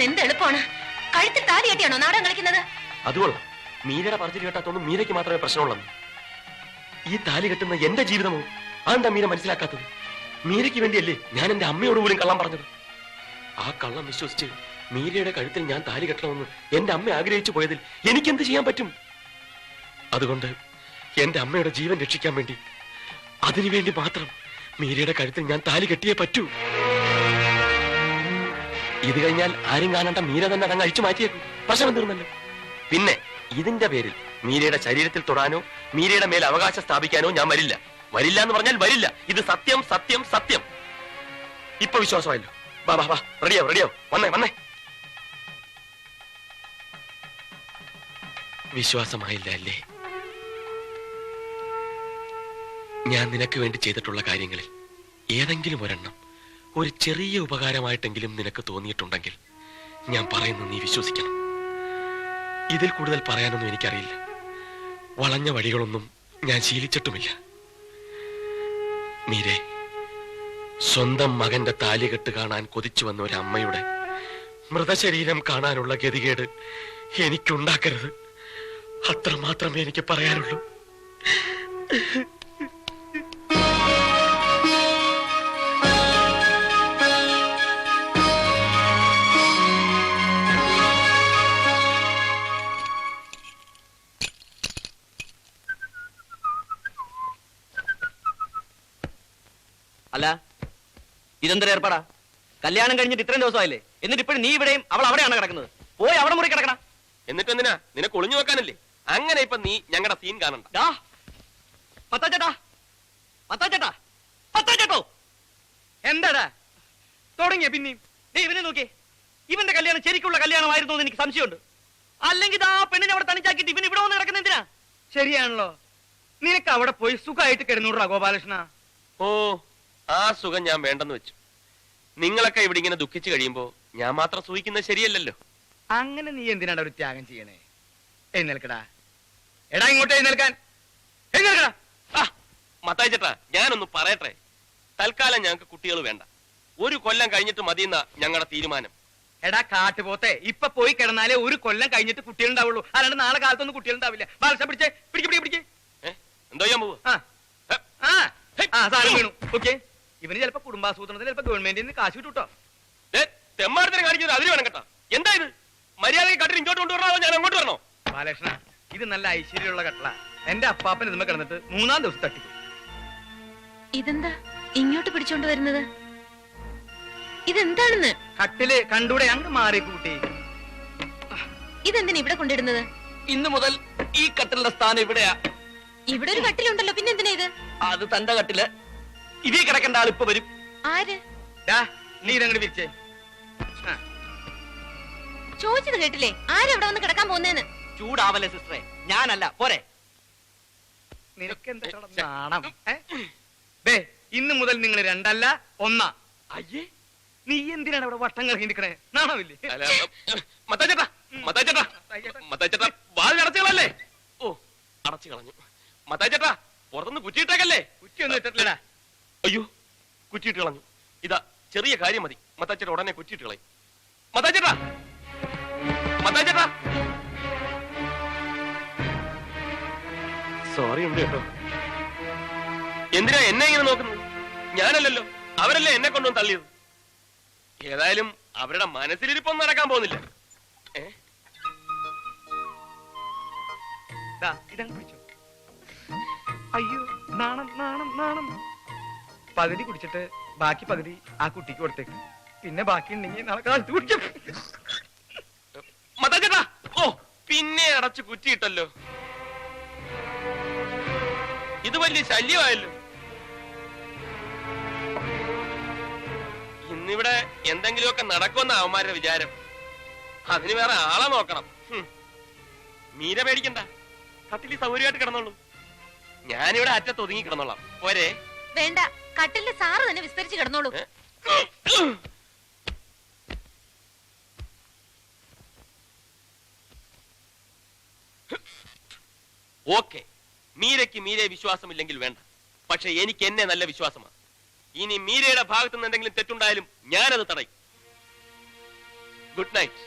എന്ത് എളുപ്പമാണ്. കഴുത്തിൽ താലി കെട്ടിയാണോ നാടകം കളിക്കുന്നത്? അതുകൊള്ളാം. മീരയുടെ പറച്ചിൽ കേട്ടാത്തൊന്നും മീരയ്ക്ക് മാത്രമേ പ്രശ്നമുള്ളൂ. ഈ താലി കെട്ടുന്ന എന്റെ ജീവിതമോ അതെന്താ മീര മനസ്സിലാക്കാത്തത്? മീരയ്ക്ക് വേണ്ടിയല്ലേ ഞാൻ എന്റെ അമ്മയോട് പോലും കള്ളം പറഞ്ഞത്. ആ കള്ളം വിശ്വസിച്ച് മീരയുടെ കഴുത്തിൽ ഞാൻ താലി കെട്ടണമെന്ന് എന്റെ അമ്മ ആഗ്രഹിച്ചു പോയതിൽ എനിക്കെന്ത് ചെയ്യാൻ പറ്റും? അതുകൊണ്ട് എന്റെ അമ്മയുടെ ജീവൻ രക്ഷിക്കാൻ വേണ്ടി, അതിനുവേണ്ടി മാത്രം മീരയുടെ കഴുത്തിൽ ഞാൻ താലി കെട്ടിയേ പറ്റൂ. ഇത് കഴിഞ്ഞാൽ ആരും കാണാണ്ട മീര തന്നെ അതങ്ങ് അഴിച്ചു മാറ്റിയേക്കും. പ്രശ്നം തീർന്നല്ലോ. പിന്നെ ഇതിന്റെ പേരിൽ മീരയുടെ ശരീരത്തിൽ തൊടാനോ മീരയുടെ മേൽ അവകാശം സ്ഥാപിക്കാനോ ഞാൻ വരില്ല. വരില്ല എന്ന് പറഞ്ഞാൽ വരില്ല. ഇത് സത്യം, സത്യം, സത്യം. ഇപ്പൊ വിശ്വാസമായല്ലോ. വാ വാ വാ, റെഡിയാവും റെഡിയാവും. വന്നേ വന്നേ. വിശ്വാസമായില്ല അല്ലേ? ഞാൻ നിനക്ക് വേണ്ടി ചെയ്തിട്ടുള്ള കാര്യങ്ങളിൽ ഏതെങ്കിലും ഒരെണ്ണം ഒരു ചെറിയ ഉപകാരമായിട്ടെങ്കിലും നിനക്ക് തോന്നിയിട്ടുണ്ടെങ്കിൽ ഞാൻ പറയുന്നു നീ വിശ്വസിക്കണം. ഇതിൽ കൂടുതൽ പറയാനൊന്നും എനിക്കറിയില്ല. വളഞ്ഞ വഴികളൊന്നും ഞാൻ ശീലിച്ചിട്ടുമില്ല. മീരേ, സ്വന്തം മകന്റെ താലികെട്ട് കാണാൻ കൊതിച്ചു വന്ന ഒരു അമ്മയുടെ മൃതശരീരം കാണാനുള്ള ഗതികേട് എനിക്കുണ്ടാക്കരുത്. അത്ര മാത്രമേ എനിക്ക് പറയാനുള്ളൂ. അല്ല, ഇതെന്തൊരു ഏർപ്പാടാ? കല്യാണം കഴിഞ്ഞിട്ട് ഇത്രയും ദിവസമായില്ലേ, എന്നിട്ട് ഇപ്പോഴും നീ ഇവിടെയും അവൾ അവിടെയാണ് കിടക്കുന്നത്. പോയി അവിടെ മുറി കിടക്കണം. എന്നിട്ട് എന്തിനാ? നിനക്ക് ഒളിഞ്ഞു വെക്കാനല്ലേ? അങ്ങനെ ഇപ്പൊ നീ ഞങ്ങളുടെ സീൻ കാണണ്ട. എന്താടാ തുടങ്ങിയ പിന്നെയും? ഇവനെ നോക്കിയേ, ഇവന്റെ കല്യാണം ശരിക്കുള്ള കല്യാണമായിരുന്നു എന്ന് എനിക്ക് സംശയമുണ്ട്. അല്ലെങ്കിൽ ആ പെണ്ണിനെ അവിടെ തനിച്ചാക്കിട്ട് ഇവൻ ഇവിടെ വന്ന് കിടക്കുന്ന എന്തിനാ? ശരിയാണല്ലോ, നിനക്ക് അവിടെ പോയി സുഖമായിട്ട് കിടന്നൂടാ ഗോപാലകൃഷ്ണ. ഓ, ആ സുഖം ഞാൻ വേണ്ടെന്ന് വെച്ചു. നിങ്ങളൊക്കെ ഇവിടെ ഇങ്ങനെ ദുഃഖിച്ചു കഴിയുമ്പോ ഞാൻ മാത്രം സൂഹിക്കുന്നത് ശരിയല്ലല്ലോ. അങ്ങനെ നീ എന്തിനാണ് ഒരു ത്യാഗം ചെയ്യണേ? എഴുന്നേൽക്കടാ, എടാ ഇങ്ങോട്ട് എഴുന്നേൽക്കാൻ. എഴുന്നേൽക്കടാ. മത്തായി ചേട്ടാ, ഞാനൊന്ന് പറയട്ടെ. തൽക്കാലം ഞങ്ങൾക്ക് കുട്ടികൾ വേണ്ട. 1 കൊല്ലം കഴിഞ്ഞിട്ട് മതിയെന്ന ഞങ്ങളുടെ തീരുമാനം. എടാ കാട്ടുപോത്തെ, ഇപ്പൊ പോയി കിടന്നാലേ 1 കൊല്ലം കഴിഞ്ഞിട്ട് കുട്ടികളുണ്ടാവുള്ളൂ. അല്ലാണ്ട് നാളെ കാലത്തൊന്നും കുട്ടികളുണ്ടാവില്ല. ബാലശ പിടിച്ചേ, പിടിക്ക്. എന്തോ ഞാൻ പോവാ. സാധനം വീണു. ഓക്കെ, ഇവന് ചിലപ്പോ കുടുംബാസൂത്രണത്തിൽ ചിലപ്പോ ഗവൺമെന്റിൽ നിന്ന് കാശ് കിട്ടൂട്ടോ. തെമ്മാരത്തിനെ കാണിക്കുന്നത് അതിന് വേണം കേട്ടോ. എന്താ ഇത്? മര്യാദയ്ക്ക് കട്ടിൽ ഇങ്ങോട്ട് കൊണ്ടുവരണോ ഞാൻ അങ്ങോട്ട് വരണോ? ബാലകൃഷ്ണ, ഇത് നല്ല ഐശ്വര്യമുള്ള കട്ടള. എന്റെ അപ്പാപ്പൻ ഇതുമ്മ കിടന്നിട്ട് 3-ാം ദിവസം തട്ടിക്കും. ഇതെന്താ ഇങ്ങോട്ട് പിടിച്ചോണ്ട് വരുന്നത്? ഇതെന്താണെന്ന്? കട്ടില് കണ്ടൂടെ? അങ്ങ് മാറി കൂട്ടി. ഇതെന്തിനാ ഇവിടെ കൊണ്ടിടുന്നത്? ഇന്നു മുതൽ ഈ കട്ടിലിന്റെ സ്ഥാനം ഇവിടെയാ. ഇവിടെ ഒരു കട്ടിലുണ്ടല്ലോ, പിന്നെ എന്തിനാ ഇത്? അത് തന്റെ കട്ടില്. ഇതേ കിടക്കേണ്ട ആൾ ഇപ്പൊ വരും. ആര്? നീ ഇതങ്ങോട്ട് വിരിച്ചേ. ചോദിച്ചത് കേട്ടില്ലേ? ആരെവിടെ വന്ന് കിടക്കാൻ പോകുന്നേന്ന്? ചൂടാവല്ലേ സിസ്റ്ററെ, ഞാനല്ല. പോരെ, നിനക്കെന്താ നാണം? ഇന്ന് മുതൽ നിങ്ങൾ 2 അല്ല 1. അയ്യേ, നീ എന്തിനാണ് അവിടെ വട്ടം കറങ്ങി നിൽക്കണേ? നാണമില്ലേ? അടച്ചുകളല്ലേ? ഓ, അടച്ചു കളഞ്ഞു. മത്തായി ചേട്ടാ, പുറത്തുനിന്ന് കുറ്റിയിട്ടേക്കല്ലേ? കുറ്റിയൊന്നും ഇട്ടിട്ടില്ലടാ. അയ്യോ, കുറ്റിയിട്ട് കളഞ്ഞു. ഇതാ ചെറിയ കാര്യം മതി, മത്തായി ചേട്ടാ ഉടനെ കുറ്റിയിട്ട് കളയും. മത്തായി ചേട്ടാ, മത്തായി ചേട്ടാ, സോറി ഉണ്ട് കേട്ടോ. എന്തിനാ എന്നെ ഇങ്ങനെ നോക്കുന്നത്? ഞാനല്ലല്ലോ, അവരല്ലേ എന്നെ കൊണ്ടുവന്ന് തള്ളിയത്. ഏതായാലും അവരുടെ മനസ്സിലിരിപ്പൊന്നും നടക്കാൻ പോകുന്നില്ല. അയ്യോ, നാണം നാണം നാണം. പകുതി കുടിച്ചിട്ട് ബാക്കി പകുതി ആ കുട്ടിക്ക് കൊടുത്തേക്ക്. പിന്നെ ബാക്കി ഉണ്ടെങ്കിൽ നാളെ കാലത്ത് കുടിക്കും. മത്തായിച്ചേട്ടാ, ഓ പിന്നെ അടച്ചു കുറ്റിയിട്ടല്ലോ. ഇത് വലിയ ശല്യമായല്ലോ. ഇന്നിവിടെ എന്തെങ്കിലുമൊക്കെ നടക്കുമെന്ന അവന്മാരുടെ വിചാരം. അതിന് വേറെ ആളെ നോക്കണം. മീര പേടിക്കണ്ട, കട്ടിൽ സൗകര്യമായിട്ട് കിടന്നോളൂ. ഞാനിവിടെ അറ്റത്ത് ഒതുങ്ങി കിടന്നോളാം. പോരെ? വേണ്ട, കട്ടിലിന്റെ സാറ് തന്നെ വിസ്തരിച്ച് കിടന്നോളൂ. ഓക്കെ, മീരയ്ക്ക് മീരയെ വിശ്വാസമില്ലെങ്കിൽ വേണ്ട. പക്ഷെ എനിക്ക് എന്നെ നല്ല വിശ്വാസമാണ്. ഇനി മീരയുടെ ഭാഗത്തു നിന്ന് എന്തെങ്കിലും തെറ്റുണ്ടായാലും ഞാനത് തടയും. Good night.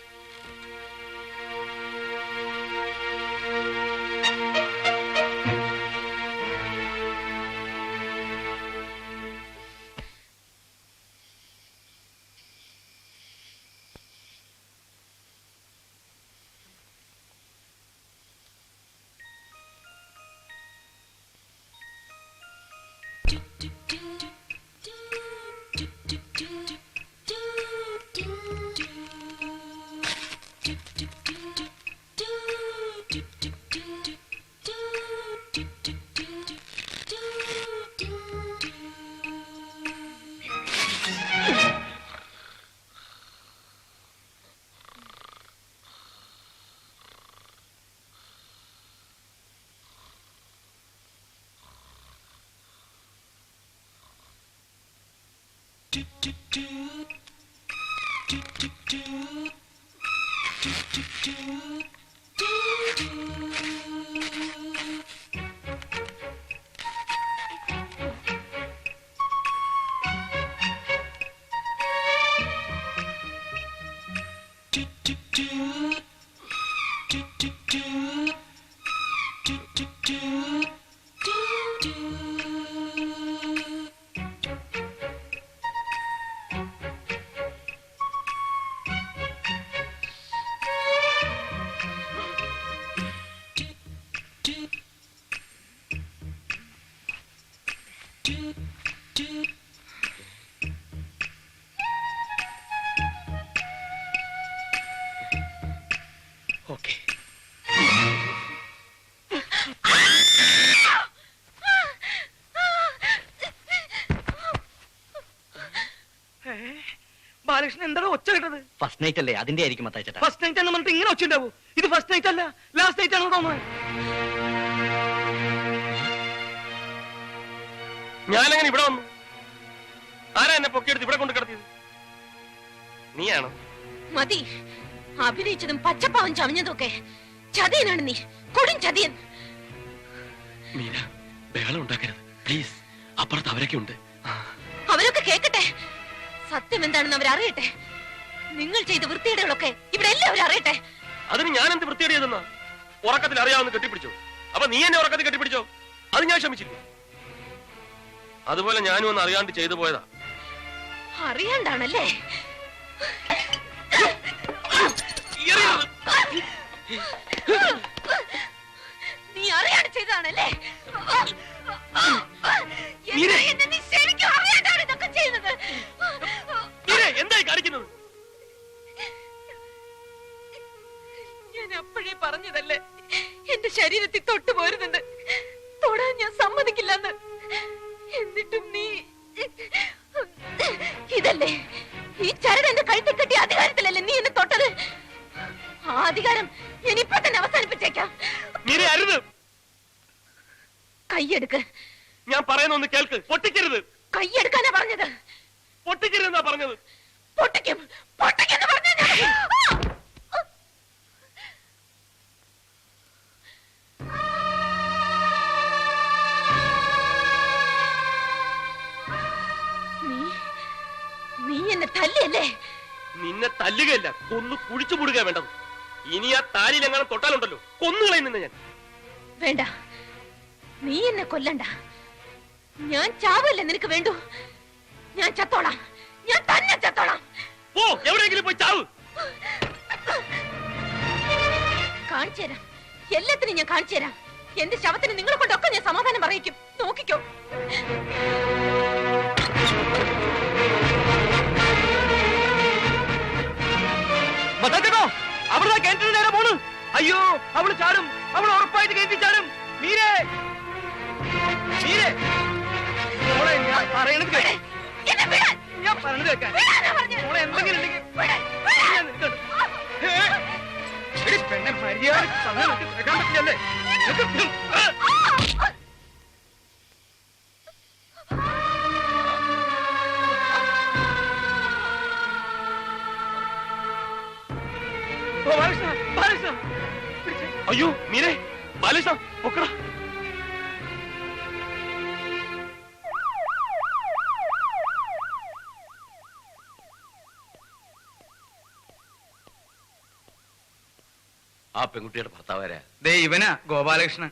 ഓക്കെ. ബാലകൃഷ്ണൻ എന്താണ് ഒച്ച കേട്ടത്? ഫസ്റ്റ് നൈറ്റ് അല്ലേ, അതിന്റെ ആയിരിക്കും മത്തായിച്ചേട്ടാ. ഫസ്റ്റ് നൈറ്റ് എന്ന് പറഞ്ഞിട്ട് ഇങ്ങനെ ഒച്ച ഉണ്ടാവൂ? ഇത് ഫസ്റ്റ് നൈറ്റ് അല്ല, ലാസ്റ്റ് നൈറ്റ് ആണെന്ന് തോന്നുന്നത്. ഞാനങ്ങനെ ഇവിടെ വന്നു? ആരാ എന്നെ പൊക്കിയെടുത്ത് ഇവിടെ കൊണ്ട് കിടത്തിയത്? നീയാണോ? മതി, അഭിനയിച്ചതും പച്ചപ്പാവൻ ചമഞ്ഞതൊക്കെ. ചതിയനാണ് നീ, കൊടും ചതിയൻ. മീര, ബഹളം ഉണ്ടാക്കരുത് പ്ലീസ്. അപ്പുറത്ത് അവരൊക്കെ ഉണ്ട്. അവരൊക്കെ കേക്കട്ടെ, സത്യം എന്താണെന്ന് അവരറിയട്ടെ. നിങ്ങൾ ചെയ്ത വൃത്തികേടുകളൊക്കെ ഇവിടെ എല്ലാവരും അറിയട്ടെ. അതിന് ഞാൻ എന്ത് വൃത്തിയേടിയതെന്നാ? ഉറക്കത്തിൽ അറിയാവുന്ന കെട്ടിപ്പിടിച്ചോ? അപ്പൊ നീ എന്നെ ഉറക്കത്തിൽ കെട്ടിപ്പിടിച്ചോ? അത് ഞാൻ ക്ഷമിച്ചില്ല. അതുപോലെ ഞാനും ഒന്ന് അറിയാണ്ട് ചെയ്തു പോയതാ. അറിയാണ്ടാണല്ലേ? നീ അറിയാണ്ട് ചെയ്തതാണല്ലേ? നീ ശരിക്കും അറിയാണ്ടാണ് ഇതൊക്കെ ചെയ്യുന്നത്. എന്തായി കാണിക്കുന്നത്? ഞാൻ അപ്പോഴേ പറഞ്ഞതല്ലേ എന്റെ ശരീരത്തിൽ തൊട്ടു പോരുന്നുണ്ട്, തൊടാൻ ഞാൻ സമ്മതിക്കില്ലെന്ന്. എന്നിട്ടും നീ ഇതല്ലേ, ഈ ചരട് എന്റെ കഴുത്തിൽ കെട്ടിയ അധികാരത്തിലല്ലേ നീ എന്നെ തൊട്ടത്? ആ അധികാരം ഞാൻ ഇപ്പൊ തന്നെ അവസാനിപ്പിച്ചേക്കാം. കൈയെടുക്ക്. ഞാൻ പറയുന്ന ഒന്ന് കേൾക്ക്. പൊട്ടിക്കരുത്. കൈയെടുക്കാനാ പറഞ്ഞത്. പൊട്ടിക്കരുതെന്നാ പറഞ്ഞത്. പൊട്ടിക്കും, പൊട്ടിക്കെന്ന് പറഞ്ഞ നീ എന്നെ തല്ലിയല്ലേ? നിന്നെ തല്ലുകയല്ല, കൊന്നു കുഴിച്ചു മൂടുക വേണ്ടത്. ഇനി ആ താലിയിലെങ്ങനെ തൊട്ടാലുണ്ടല്ലോ, കൊന്നുകളയും നിന്നെ ഞാൻ. വേണ്ട, നീ എന്നെ കൊല്ലണ്ട. ഞാൻ ചാവല്ലേ നിനക്ക് വേണ്ടു? ഞാൻ ചത്തോളാം, ഞാൻ തന്നെ ചത്തോളാം. പോ, എവിടെയെങ്കിലും പോയി ചാവ്. കാണിച്ചു തരാം, എല്ലാത്തിനും ഞാൻ കാണിച്ചു തരാം. എന്റെ ശവത്തിന് നിങ്ങളെ കൊണ്ടൊക്കെ ഞാൻ സമാധാനം പറയിക്കും. നോക്കിക്കോ. അവിടെ കിണറ്റിന് നേരെ പോണു. അയ്യോ, അവള് ചാടും, അവൾ ഉറപ്പായിട്ട് കിണറ്റി ചാടും. മീരേ, മീരേ, മോളെ ഞാൻ പറയണത് കേട്ടോ. ഞാൻ പറഞ്ഞത് കേൾക്കാൻ മോളെ എന്തെങ്കിലും പെണ്ണെ മര്യാദ കേൾക്കാൻ പറ്റില്ലല്ലേ? അയ്യോ മീരേ, ബാലകൃഷ്ണ പൊക്കടാ. ആ പെൺകുട്ടിയുടെ ഭർത്താവാരാ? ദേ ഇവനാ ഗോപാലകൃഷ്ണൻ.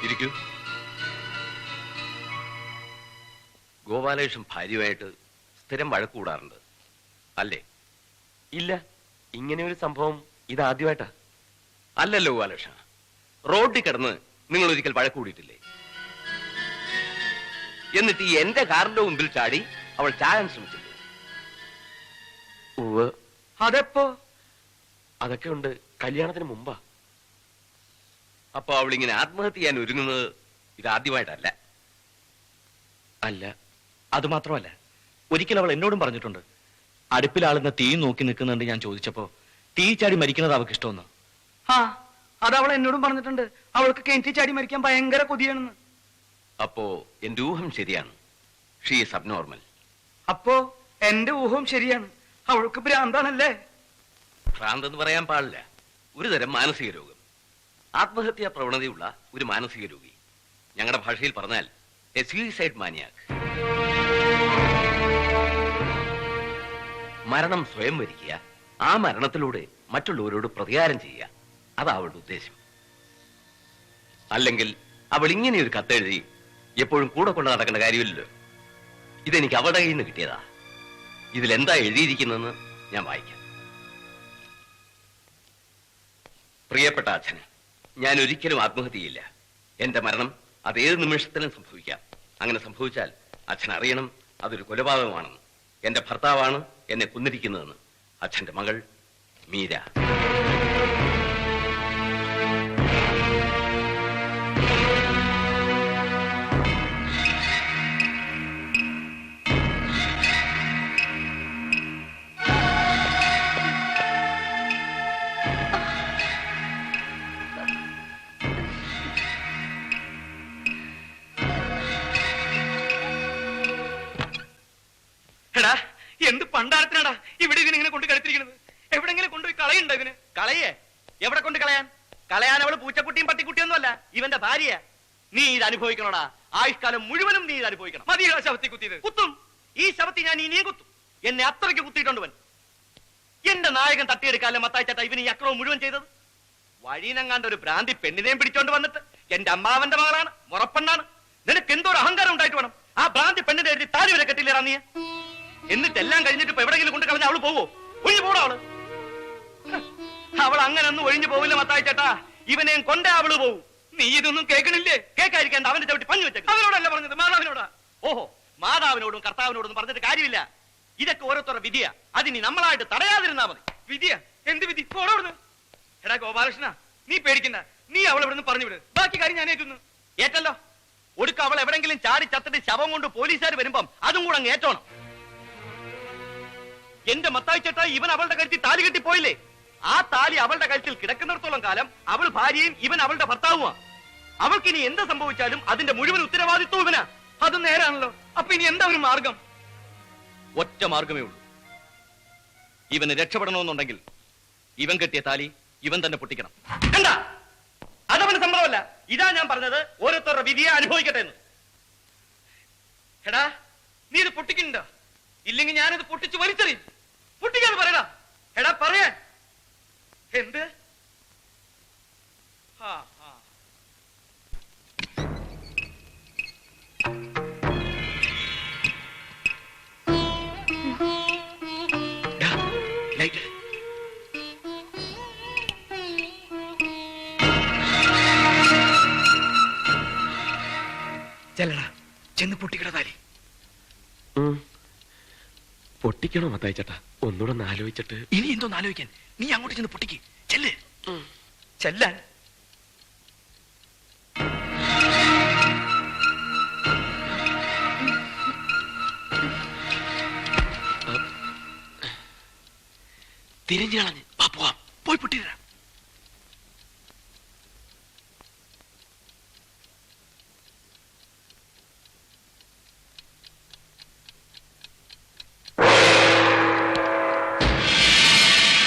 ഇരിക്കൂ. ഗോപാലകൃഷ്ണൻ ഭാര്യയുമായിട്ട് സ്ഥിരം വഴക്ക് കൂടാറുണ്ട് അല്ലേ? ഇല്ല, ഇങ്ങനെ ഒരു സംഭവം ഇതാദ്യമായിട്ടാ. അല്ലല്ലോ ഗോപാലകൃഷ്ണ, റോഡിൽ കിടന്ന് നിങ്ങൾ ഒരിക്കൽ വഴക്ക് കൂടിയിട്ടില്ലേ? എന്നിട്ട് ഈ എന്റെ കാറിന്റെ മുമ്പിൽ ചാടി അവൾ ചാകാൻ ശ്രമിച്ചില്ലേ? ഉവ്, അതെപ്പോ? അതൊക്കെ ഉണ്ട്, കല്യാണത്തിന് മുമ്പാ. അപ്പൊ അവൾ ഇങ്ങനെ ആത്മഹത്യ ചെയ്യാൻ ഒരുങ്ങുന്നത് ഇതാദ്യമായിട്ടല്ല. അല്ല. അത് മാത്രമല്ല, ഒരിക്കൽ അവൾ എന്നോടും പറഞ്ഞിട്ടുണ്ട്, അടുപ്പിലാളുന്ന തീ നോക്കി നിൽക്കുന്നുണ്ട്. ഞാൻ ചോദിച്ചപ്പോ തീ ചാടി മരിക്കുന്നത് അവൾക്ക് ഇഷ്ടമെന്ന്. ആ, അത് അവൾ എന്നോടും പറഞ്ഞിട്ടുണ്ട്. അവൾക്ക് കിണറ്റിൽ ചാടി മരിക്കാൻ ഭയങ്കര കൊതിയാണെന്ന്. അപ്പോ എന്റെ ഊഹം ശരിയാണ്, ഷീ ഈസ് അബ്നോർമൽ. അപ്പോ എന്റെ ഊഹവും ശരിയാണ്, അവൾക്ക് ഭ്രാന്താണല്ലേ? ഭ്രാന്തെന്ന് പറയാൻ പാടില്ല, ഒരു തരം മാനസിക രോഗം, ആത്മഹത്യാ പ്രവണതയുള്ള ഒരു മാനസിക രോഗി. ഞങ്ങളുടെ ഭാഷയിൽ പറഞ്ഞാൽ എ സൂയിസൈഡ് മാനിയാക്ക്. മരണം സ്വയം വരിക്കുക, ആ മരണത്തിലൂടെ മറ്റുള്ളവരോട് പ്രതികാരം ചെയ്യുക, അതാ അവളുടെ ഉദ്ദേശം. അല്ലെങ്കിൽ അവൾ ഇങ്ങനെ ഒരു കത്തെഴുതി എപ്പോഴും കൂടെ കൊണ്ട് നടക്കേണ്ട കാര്യമില്ലല്ലോ. ഇതെനിക്ക് അവളുടെ കയ്യിൽ നിന്ന് കിട്ടിയതാ. ഇതിലെന്താ എഴുതിയിരിക്കുന്നതെന്ന് ഞാൻ വായിക്കാം. പ്രിയപ്പെട്ട അച്ഛന്, ഞാൻ ഒരിക്കലും ആത്മഹത്യ ചെയ്യില്ല. എന്റെ മരണം അതേത് നിമിഷത്തിലും സംഭവിക്കാം. അങ്ങനെ സംഭവിച്ചാൽ അച്ഛൻ അറിയണം അതൊരു കൊലപാതകമാണെന്ന്. എന്റെ ഭർത്താവാണ് എന്നെ കൊന്നിരിക്കുന്നതെന്ന്. അച്ഛന്റെ മകൾ മീര. എടാ, എന്ത് പണ്ടാരത്തിനാടാ ഇവിടെ ഇതിനിങ്ങനെ കൊണ്ട് കളിത്തിരിക്കുന്നത്? എവിടെങ്കിലും കൊണ്ടുപോയി കളയുണ്ടോ ഇതിന്? കളയേ? എവിടെ കൊണ്ട് കളയാൻ? കളയാൻ അവള് പൂച്ചക്കുട്ടിയും പട്ടിക്കുട്ടിയൊന്നും അല്ല, ഇവന്റെ ഭാര്യ. നീ ഇത് അനുഭവിക്കണോടാ, ആയുഷ്കാലം മുഴുവനും നീ ഇത് അനുഭവിക്കണം. മതിയോ ശവത്തി കുത്തിയത്? കുത്തും, ഈ ശവത്തി ഞാൻ ഇനിയും കുത്തും. എന്നെ അത്രയ്ക്ക് കുത്തിയിട്ടുണ്ടവൻ. എന്റെ നായകൻ തട്ടിയെടുക്കാല്ലേ മത്തായിച്ചേട്ടാ ഇവന് ഈ അക്രമം മുഴുവൻ ചെയ്തത്. വഴീനങ്ങാണ്ട് ഒരു ഭ്രാന്തി പെണ്ണിനെയും പിടിച്ചോണ്ട് വന്നിട്ട് എന്റെ അമ്മാവന്റെ മകളാണ്, മുറപ്പെണ്ണാണ്, നിനക്ക് എന്തോ ഒരു അഹങ്കാരം ഉണ്ടായിട്ട് വേണം ആ ഭ്രാന്തി പെണ്ണിന്റെ എഴുതി താലി വരെ കെട്ടില്ലേറാ നീ. എന്നിട്ടെല്ലാം കഴിഞ്ഞിട്ട് ഇപ്പൊ എവിടെങ്കിലും കൊണ്ട് കളഞ്ഞ അവള് പോവോ? ഒഴിഞ്ഞു പോടോ അവള്. അവൾ അങ്ങനെ ഒന്നും ഒഴിഞ്ഞു പോവില്ല മത്തായിച്ചേട്ടാ, ഇവനെയും കൊണ്ടേ അവള് പോവും. നീ ഇതൊന്നും കേൾക്കണില്ലേ? കേൾക്കാതിരിക്കേണ്ട അവന്റെ ചവിട്ടി പഞ്ഞു വെച്ചേക്ക്. അവനോടല്ല പറഞ്ഞത്, മാതാവിനോടാ. ഓഹോ, മാതാവിനോടും കർത്താവിനോടൊന്നും പറഞ്ഞിട്ട് കാര്യമില്ല. ഇതൊക്കെ ഓരോരുത്തരുടെ വിധിയാ, അതിനി നമ്മളായിട്ട് തടയാതിരുന്നാ മതി. വിധിയാ? എന്ത് വിധി? ഓടോടുന്നു. എടാ ഗോപാലകൃഷ്ണ, നീ പേടിക്കണ്ട, നീ അവളെ ഇവിടുന്ന് പറഞ്ഞു വിട്. ബാക്കി കാര്യം ഞാൻ ഏറ്റുന്നു. ഏറ്റല്ലോ. ഒടുക്ക അവൾ എവിടെങ്കിലും ചാടി ചത്തിട്ട് ശവം കൊണ്ട് പോലീസുകാർ വരുമ്പം അതും കൂടെ അങ്ങ് ഏറ്റോണം. എന്റെ മത്തായിച്ചേട്ടാ, ഇവൻ അവളുടെ കഴുത്തിൽ താലി കെട്ടി പോയില്ലേ? ആ താലി അവളുടെ കഴുത്തിൽ കിടക്കുന്നിടത്തോളം കാലം അവൾ ഭാര്യയും ഇവൻ അവളുടെ ഭർത്താവുമാ. അവൾക്കിനി എന്ത് സംഭവിച്ചാലും അതിന്റെ മുഴുവൻ ഉത്തരവാദിത്വം ഇവനാ. അത് നേരാണല്ലോ. അപ്പൊ ഇനി എന്താ ഒരു മാർഗം? ഒറ്റ മാർഗമേ ഉള്ളൂ. ഇവന് രക്ഷപ്പെടണമെന്നുണ്ടെങ്കിൽ ഇവൻ കെട്ടിയ താലി ഇവൻ തന്നെ പൊട്ടിക്കണം. എന്താ? അതവന് സമ്മതമല്ല. ഇതാ ഞാൻ പറഞ്ഞത്, ഓരോരുത്തരുടെ വിധിയെ അനുഭവിക്കട്ടെ എന്ന്. എടാ, നീ ഇത് പൊട്ടിക്കുന്നുണ്ടോ? ഇല്ലെങ്കിൽ ഞാനിത് പൊട്ടിച്ച് വലിച്ചെറിയും. പൊട്ടിക്കാന്ന് പറയടാ. എടാ പറയാൻ. എന്ത്? ചെല്ലടാ, ചെന്ന് പൊട്ടിക്കട താലി. പൊട്ടിക്കണോ മത്തായിച്ചേട്ടാ? ഒന്നുകൂടെ ഒന്ന് ആലോചിച്ചിട്ട്. ഇനി എന്തോന്ന് ആലോചിക്കാൻ? നീ അങ്ങോട്ട് ചെന്ന് പൊട്ടിക്ക്. ചെല്ല്. ചെല്ലാൻ. തിരിഞ്ഞു കളഞ്ഞ്.